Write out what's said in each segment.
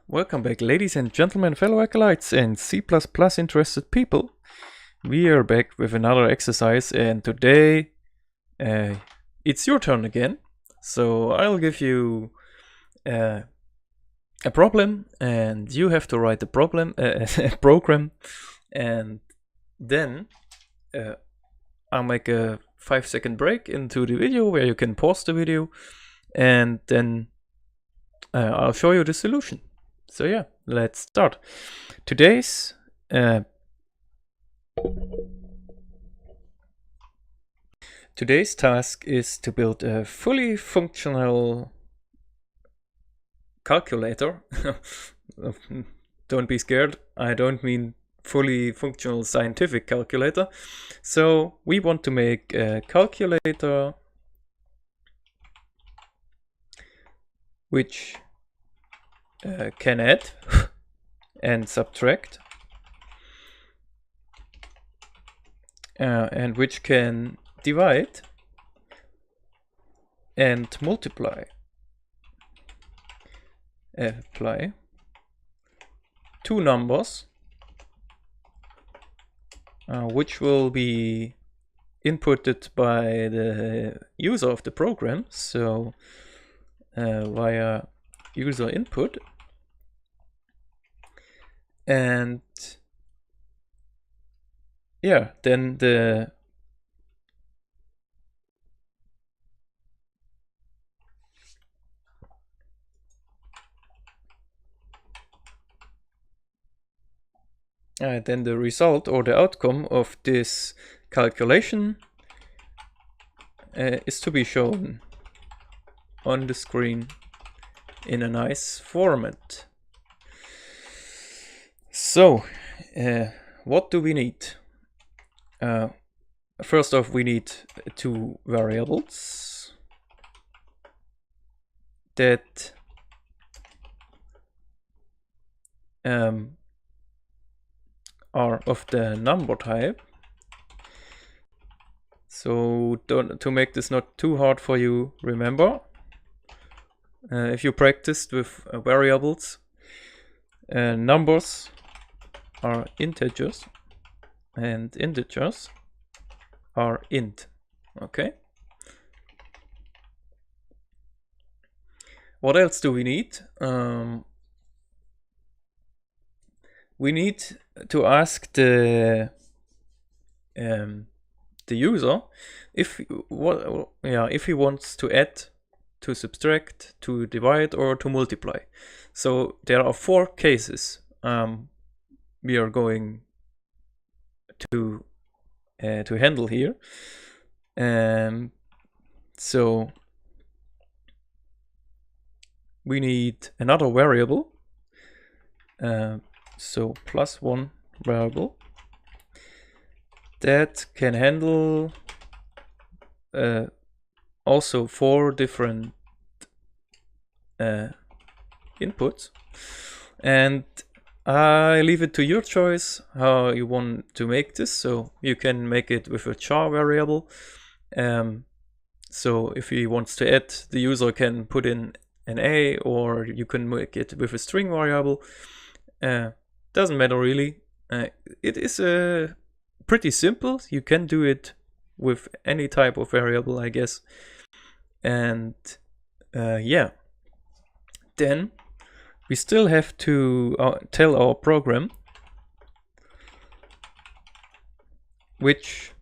Welcome back, ladies and gentlemen, fellow acolytes and C++ interested people. We are back with another exercise, and today it's your turn again. So I'll give you a problem, and you have to write the problem, a program, and then I'll make a 5-second break into the video where you can pause the video, and then I'll show you the solution. So yeah, let's start. Today's task is to build a fully functional calculator. Don't be scared, I don't mean fully functional scientific calculator. So we want to make a calculator which can add and subtract, and which can divide and multiply. Apply two numbers which will be inputted by the user of the program, so via user input, and yeah, then the result or the outcome of this calculation is to be shown on the screen in a nice format. So what do we need? First off, we need two variables that are of the number type. So to make this not too hard for you, remember, if you practiced with variables, numbers are integers and integers are int. Okay. What else do we need? We need to ask the user if he wants to add, to subtract, to divide, or to multiply. So there are 4 cases we are going to handle here. So we need another variable, so +1 variable that can handle also 4 different inputs, and I leave it to your choice how you want to make this. So you can make it with a char variable. So if he wants to add, the user can put in an a, or you can make it with a string variable. Doesn't matter really. It is pretty simple. You can do it with any type of variable, I guess. And yeah, then we still have to tell our program which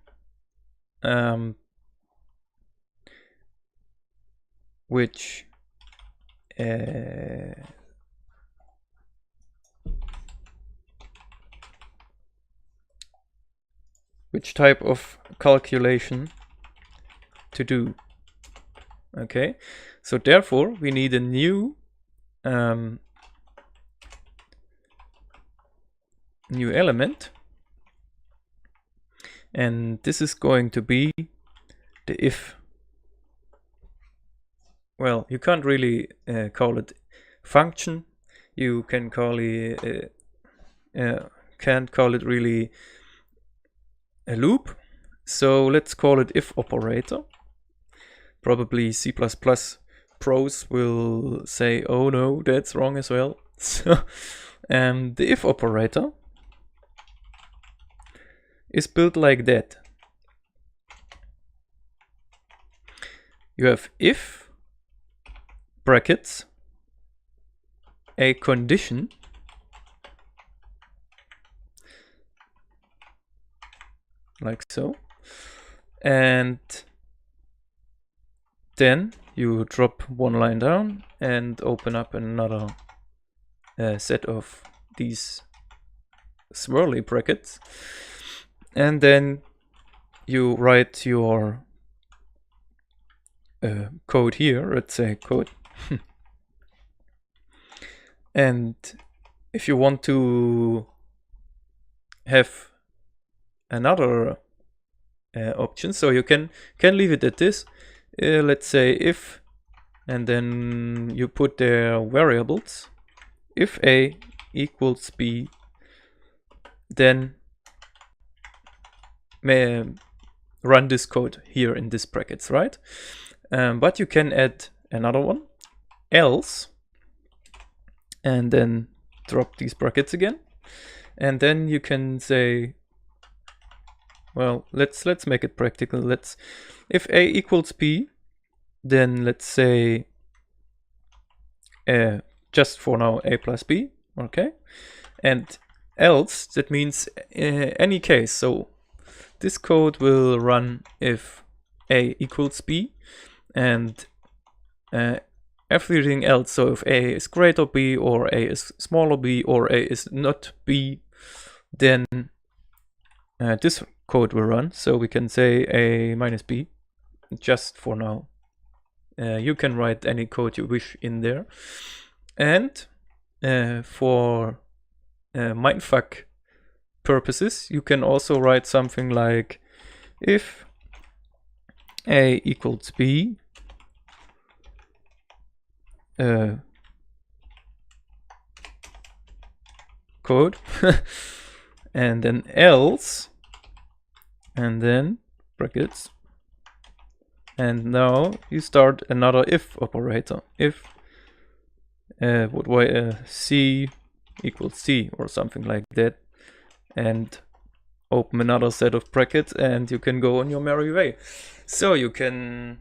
type of calculation to do. Okay, so therefore we need a new element, and this is going to be the if. Well, you can't really call it function. You can call it can't call it really a loop. So let's call it if operator. Probably C++ pros will say, oh no, that's wrong as well. So the if operator is built like that. You have if brackets a condition like so, and then you drop one line down and open up another set of these swirly brackets, and then you write your code here. Let's say code. And if you want to have another option, so you can leave it at this. Let's say if, and then you put their variables. If A equals B, then run this code here in this brackets, right? But you can add another one, else, and then drop these brackets again, and then you can say, well, let's make it practical. If A equals B, then let's say just for now A plus B, okay? And else, that means any case. So this code will run if A equals B, and everything else. So if A is greater B, or A is smaller B, or A is not B, then this code will run. So we can say A minus B just for now. You can write any code you wish in there. And for mindfuck purposes, you can also write something like if A equals B, code, and then else, and then brackets, and now you start another if operator. If C equals C or something like that, and open another set of brackets, and you can go on your merry way. So you can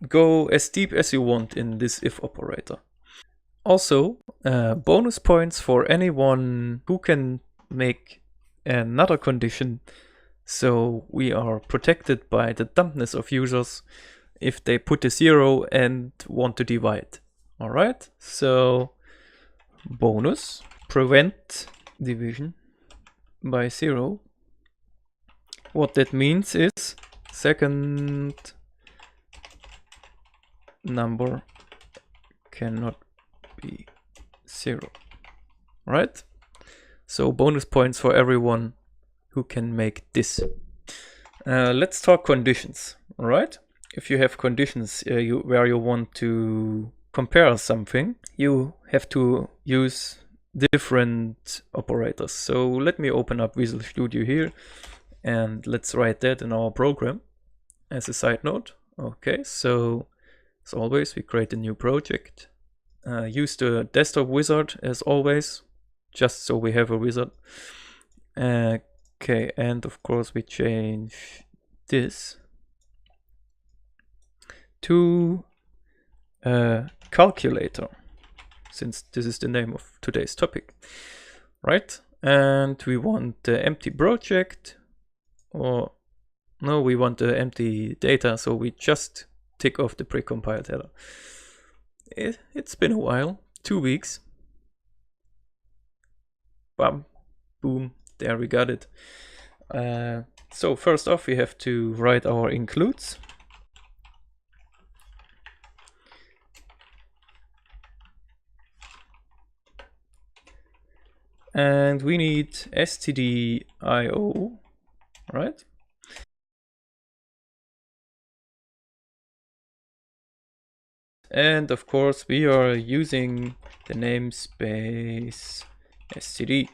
go as deep as you want in this if operator. Also, bonus points for anyone who can make another condition, so we are protected by the dumbness of users if they put a 0 and want to divide. Alright, so bonus, prevent division by 0. What that means is second number cannot be 0, right? So bonus points for everyone who can make this. Let's talk conditions, alright? If you have conditions where you want to compare something, you have to use different operators. So let me open up Visual Studio here, and let's write that in our program as a side note. Okay, so as always, we create a new project. Use the desktop wizard as always, just so we have a wizard. Okay, and of course we change this to calculator, since this is the name of today's topic, right? And we want the empty project, or no, we want the empty data, so we just tick off the precompiled header. It's been a while, 2 weeks. Bam, boom, there we got it. So first off, we have to write our includes. And we need stdio, right? And of course, we are using the namespace std.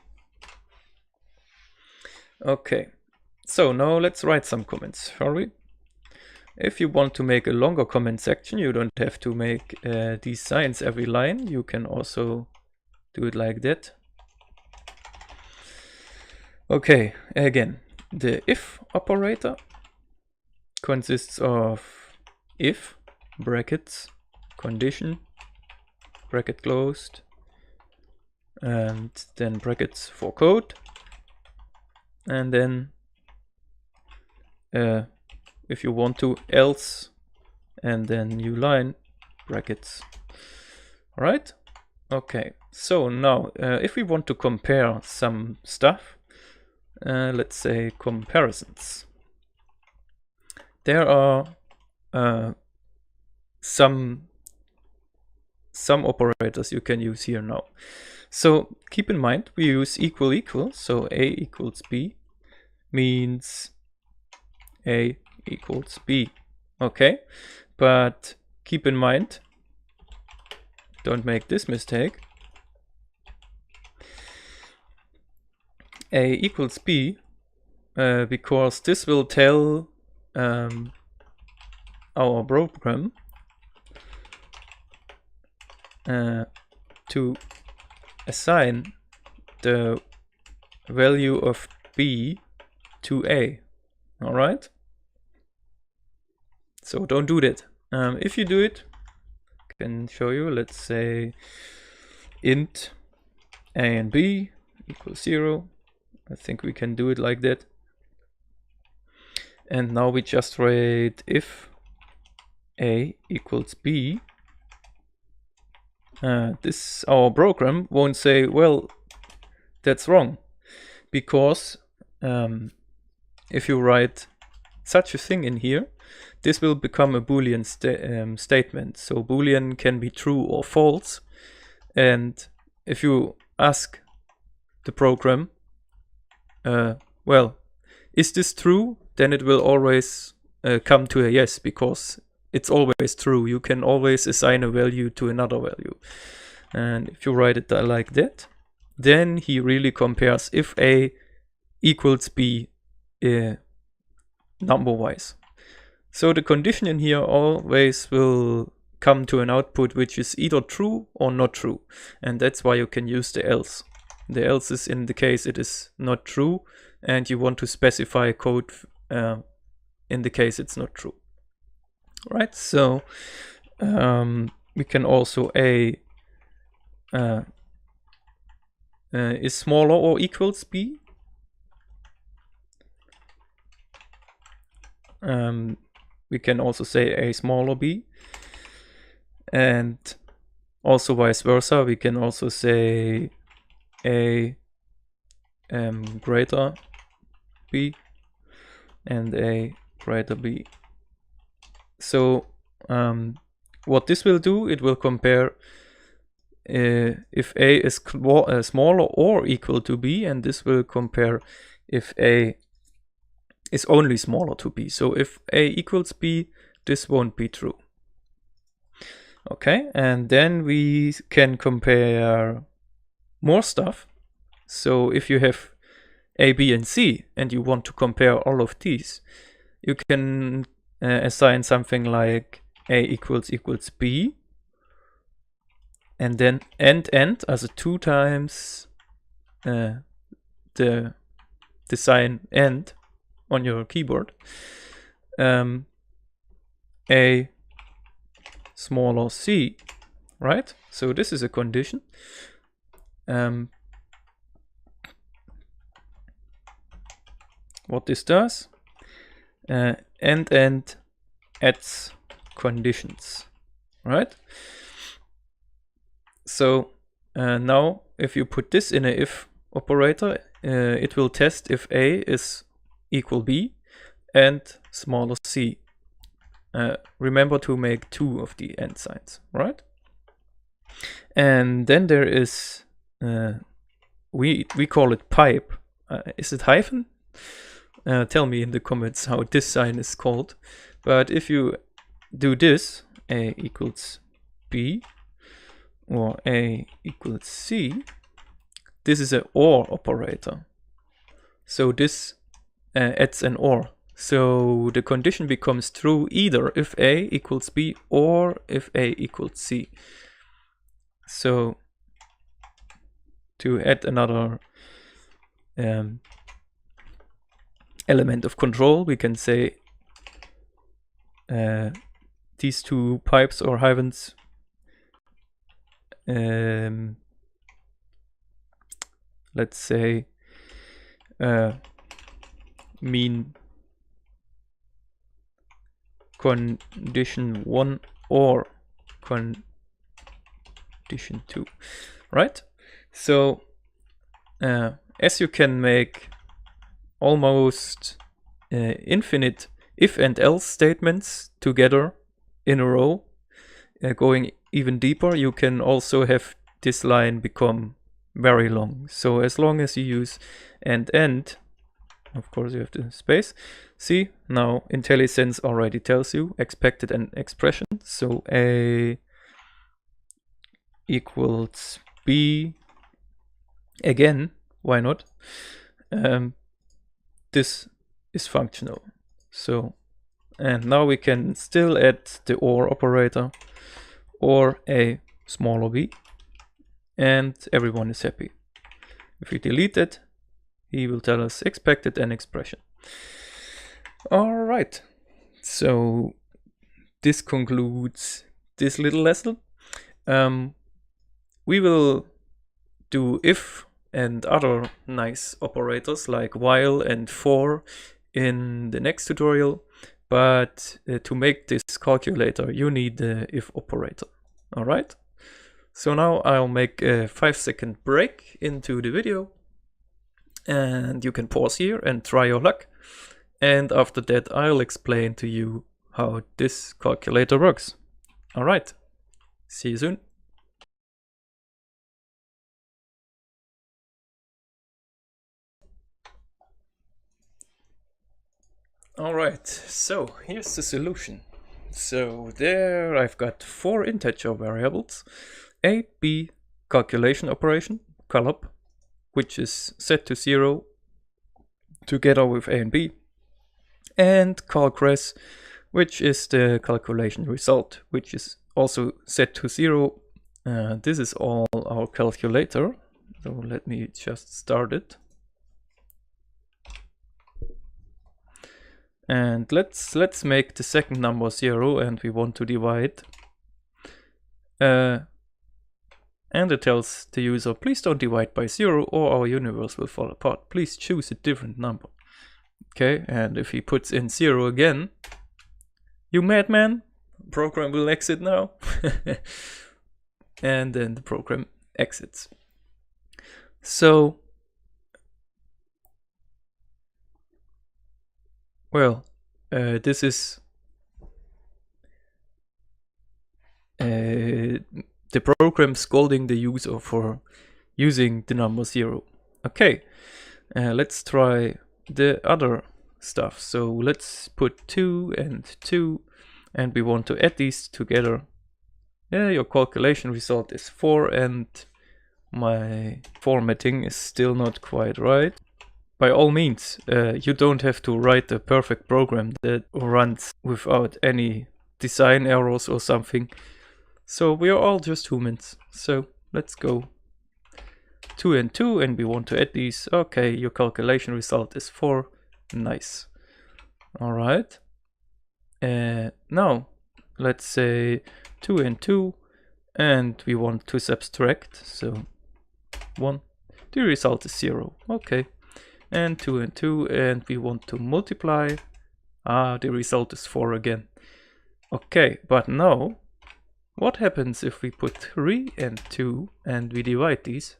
Okay, so now let's write some comments, shall we? If you want to make a longer comment section, you don't have to make these signs every line. You can also do it like that. Okay, again, the if operator consists of if, brackets, condition, bracket closed, and then brackets for code, and then if you want to, else, and then new line, brackets. All right. Okay, so now if we want to compare some stuff, let's say comparisons, there are some operators you can use here now. So keep in mind we use equal equal, so A equals B means A equals B. Okay, but keep in mind, don't make this mistake. A equals B because this will tell our program to assign the value of B to A. All right. So don't do that. If you do it, I can show you. Let's say int A and B equals 0. I think we can do it like that. And now we just write if A equals B. This our program won't say, well, that's wrong, because if you write such a thing in here, this will become a Boolean statement. So Boolean can be true or false, and if you ask the program, well, is this true? Then it will always come to a yes, because it's always true. You can always assign a value to another value. And if you write it like that, then he really compares if A equals B number-wise. So the condition in here always will come to an output which is either true or not true. And that's why you can use the else. The else is in the case it is not true, and you want to specify code in the case it's not true. Right, so we can also A is smaller or equals B. We can also say A smaller B, and also vice versa. We can also say A greater B and A greater B. So what this will do, it will compare if A is smaller or equal to B, and this will compare if A is only smaller to B. So if A equals B, this won't be true. Okay, and then we can compare more stuff. So if you have A, B, and C, and you want to compare all of these, you can assign something like A equals B, and then end, also 2 times the sign end on your keyboard. A smaller C, right? So this is a condition. What this does, end adds conditions, right? So now if you put this in a if operator, it will test if A is equal B and smaller C. Remember to make 2 of the end signs, right? And then there is we call it pipe. Is it hyphen? Tell me in the comments how this sign is called. But if you do this, A equals B or A equals C, this is an OR operator. So this adds an OR. So the condition becomes true either if A equals B or if A equals C. So to add another element of control, we can say these two pipes or hyphens let's say mean condition 1 or condition 2, right? So as you can make almost infinite if and else statements together in a row, going even deeper, you can also have this line become very long. So as long as you use and, of course you have the space. See, now IntelliSense already tells you expected and expression. So A equals B again, why not? This is functional. So, and now we can still add the OR operator or a smaller b, and everyone is happy. If we delete it, he will tell us expected and expression. All right, so this concludes this little lesson. We will do if and other nice operators like while and for in the next tutorial, but to make this calculator you need the if operator. All right, so now I'll make a 5-second break into the video and you can pause here and try your luck, and after that I'll explain to you how this calculator works. All right, see you soon. Alright, so here's the solution. So there I've got 4 integer variables, a, b, calculation operation, calop, which is set to 0 together with a and b, and calcres, which is the calculation result, which is also set to 0. This is all our calculator, so let me just start it. And let's make the second number 0 and we want to divide. And it tells the user, please don't divide by 0 or our universe will fall apart. Please choose a different number. Okay, and if he puts in 0 again, you madman, program will exit now. And then the program exits. So, well, this is the program scolding the user for using the number 0. Okay, let's try the other stuff. So let's put 2 and 2, and we want to add these together. Yeah, your calculation result is 4, and my formatting is still not quite right. By all means, you don't have to write a perfect program that runs without any design errors or something. So we are all just humans. So let's go 2 and 2, and we want to add these. Okay, your calculation result is 4. Nice. All right. Now let's say 2 and 2, and we want to subtract. So 1. The result is 0. Okay. And 2 and 2, and we want to multiply. The result is 4 again. Okay, but now, what happens if we put 3 and 2 and we divide these?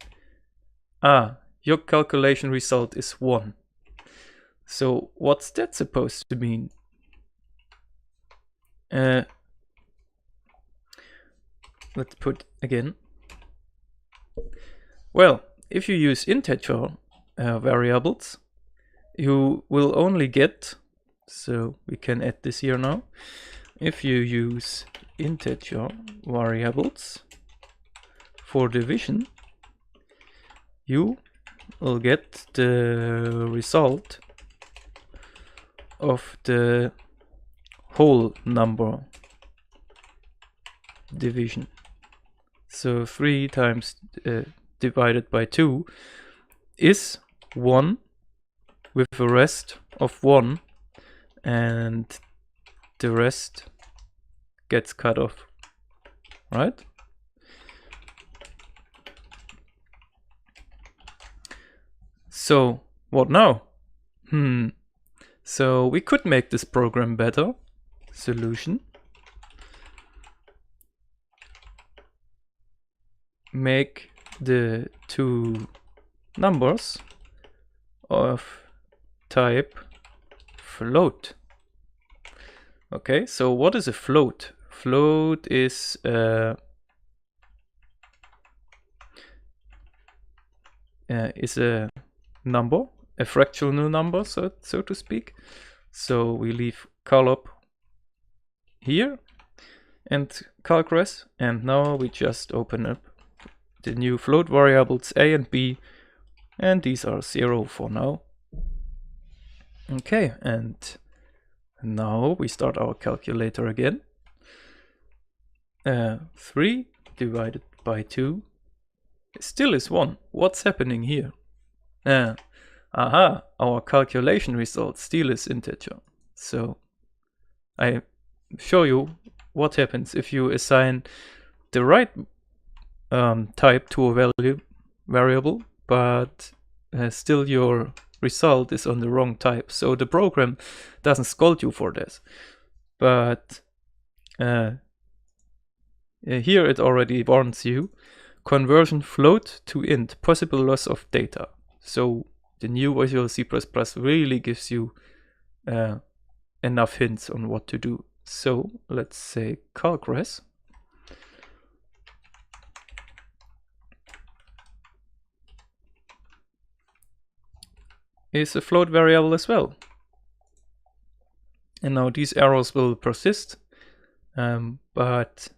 Your calculation result is 1. So what's that supposed to mean? Let's put again. Well, if you use integer variables, you will only get, so we can add this here now. If you use integer variables for division, you will get the result of the whole number division. So 3 times divided by 2 is 1 with a rest of 1, and the rest gets cut off, right? So what now? So we could make this program better. Solution. Make the two numbers of type float. Okay, so what is a float? Float is a number, a fractional number, so to speak. So we leave calop here and calcres, and now we just open up the new float variables a and b, and these are 0 for now. Okay, and now we start our calculator again. 3 divided by 2 still is 1. What's happening here? Aha, our calculation result still is integer. So I show you what happens if you assign the right type to a variable, but still your result is on the wrong type. So the program doesn't scold you for this, but here it already warns you: conversion float to int, possible loss of data. So the new Visual C++ really gives you enough hints on what to do. So let's say calcres is a float variable as well. And now these errors will persist, but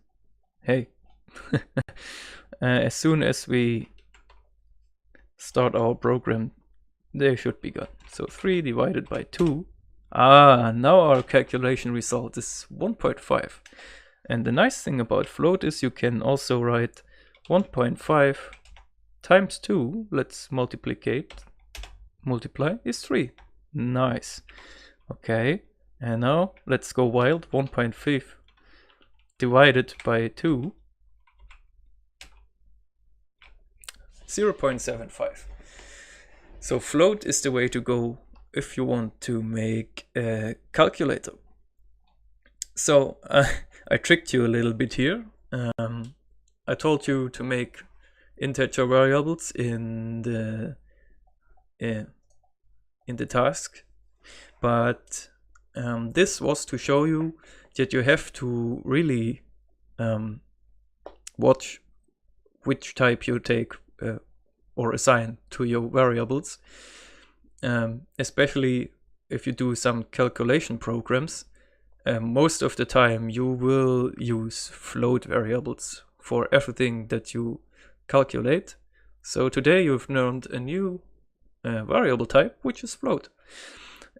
hey, as soon as we start our program, they should be gone. So 3 divided by 2. Now our calculation result is 1.5. And the nice thing about float is you can also write 1.5 times 2. Let's multiply is 3. Nice. Okay, and now let's go wild. 1.5 divided by 2, 0.75. So float is the way to go if you want to make a calculator. So I tricked you a little bit here. I told you to make integer variables in the task, but this was to show you that you have to really watch which type you take or assign to your variables, especially if you do some calculation programs. Most of the time you will use float variables for everything that you calculate. So today you've learned a new variable type, which is float.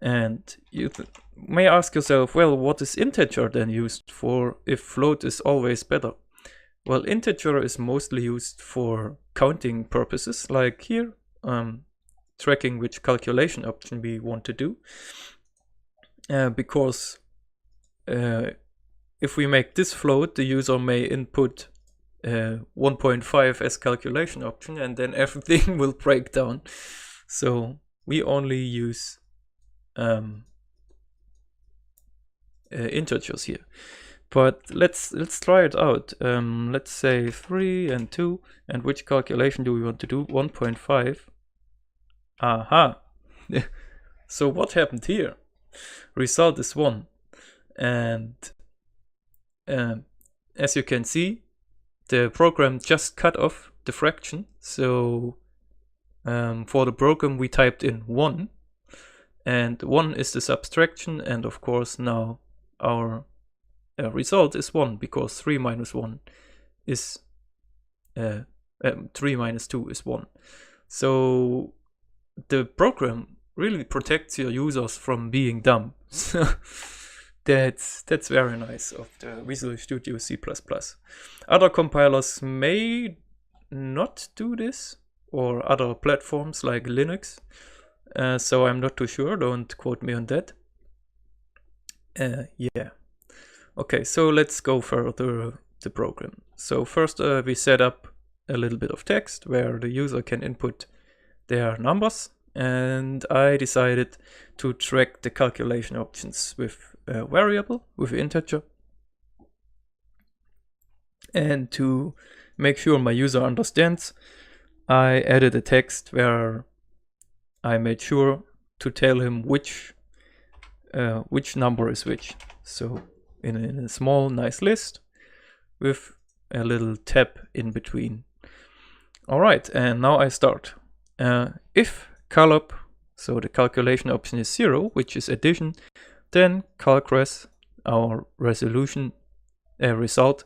And you may ask yourself, well, what is integer then used for if float is always better? Well, integer is mostly used for counting purposes, like here, tracking which calculation option we want to do. Because if we make this float, the user may input 1.5 as calculation option, and then everything will break down. So we only use integers here. But let's try it out. Let's say 3 and 2, and which calculation do we want to do? 1.5. Aha. So what happened here? Result is 1, and as you can see, the program just cut off the fraction. So for the program we typed in 1, and 1 is the subtraction, and of course now our result is 1, because 3 minus 1 is 3 minus 2 is 1. So the program really protects your users from being dumb. So that's very nice of the Visual Studio C++. Other compilers may not do this, or other platforms like Linux. So I'm not too sure, don't quote me on that. Yeah. Okay, so let's go further the program. So first we set up a little bit of text where the user can input their numbers, and I decided to track the calculation options with a variable, with integer. And to make sure my user understands, I added a text where I made sure to tell him which number is which. So in a small nice list with a little tab in between. Alright, and now I start. If calop, so the calculation option is 0, which is addition, then calcres, our resolution result,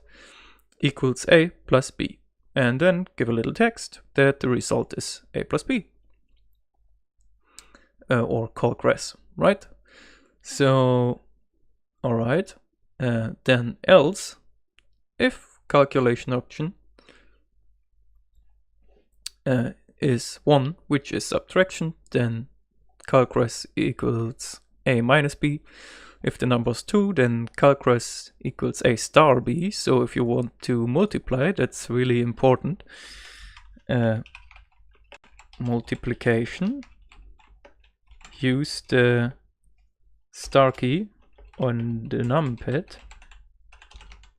equals a plus b. And then give a little text that the result is a plus b. Or calcres, right? So, alright, then else, if calculation option is 1, which is subtraction, then calcres equals a minus b. If the number is 2, then calcres equals a star b. So if you want to multiply, that's really important. Multiplication, use the star key on the numpad.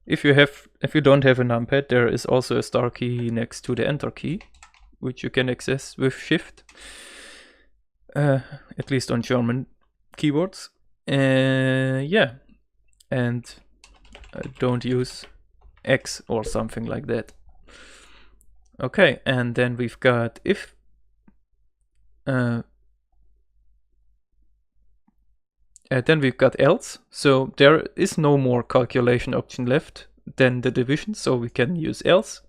If you don't have a numpad, there is also a star key next to the enter key, which you can access with shift, at least on German keyboards. Yeah, and don't use X or something like that. Okay, and then we've got if then we've got else. So there is no more calculation option left than the division, so we can use else.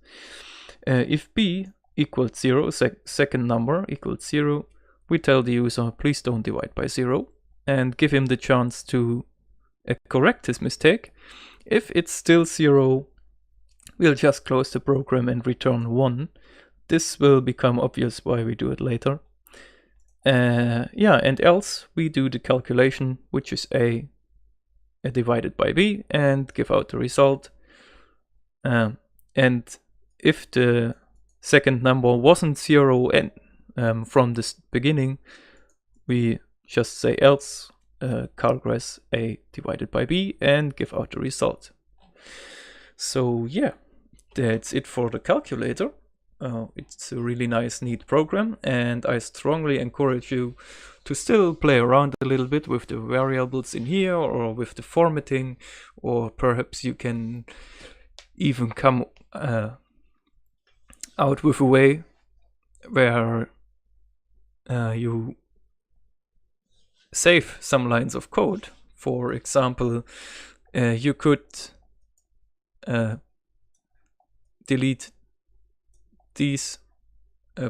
If b equals 0, second number equals 0, we tell the user please don't divide by 0 and give him the chance to correct his mistake. If it's still 0, we'll just close the program and return 1. This will become obvious why we do it later. Yeah, and else we do the calculation, which is a divided by b, and give out the result. And if the second number wasn't 0 and from the beginning, we just say else calcres a divided by b and give out the result. So yeah, that's it for the calculator. It's a really nice, neat program, and I strongly encourage you to still play around a little bit with the variables in here or with the formatting, or perhaps you can even come out with a way where you save some lines of code. For example, you could delete these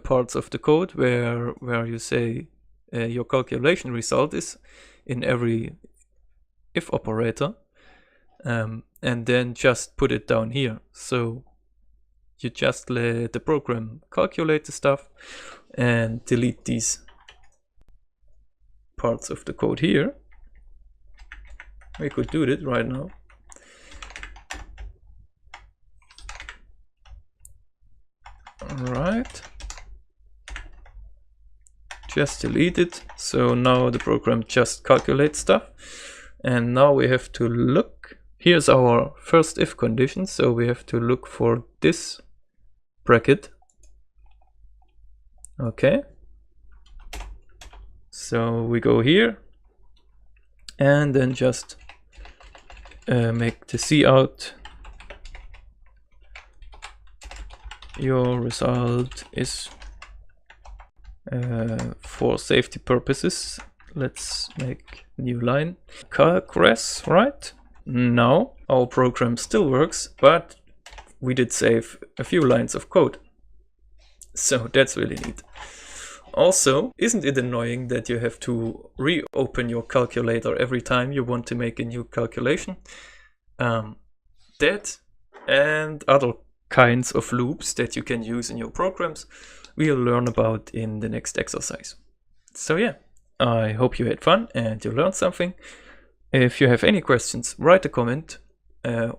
parts of the code where you say your calculation result is in every if operator, and then just put it down here. So you just let the program calculate the stuff and delete these parts of the code here. We could do it right now. Alright, just delete it. So now the program just calculates stuff, and now we have to look. Here's our first if condition, so we have to look for this bracket. Okay, so we go here and then just make the cout your result is for safety purposes. Let's make new line calcres, right? Now our program still works, but we did save a few lines of code, so that's really neat. Also, isn't it annoying that you have to reopen your calculator every time you want to make a new calculation? That and other kinds of loops that you can use in your programs, we'll learn about in the next exercise. So yeah, I hope you had fun and you learned something. If you have any questions, write a comment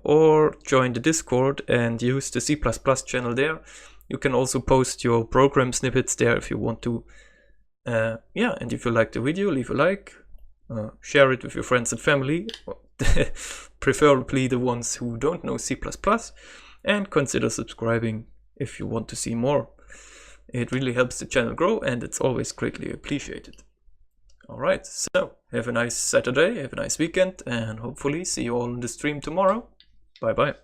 or join the Discord and use the C++ channel there. You can also post your program snippets there if you want to. Yeah, and if you liked the video, leave a like, share it with your friends and family, preferably the ones who don't know C++, and consider subscribing if you want to see more. It really helps the channel grow and it's always greatly appreciated. Alright, so have a nice Saturday, have a nice weekend, and hopefully see you all in the stream tomorrow. Bye bye.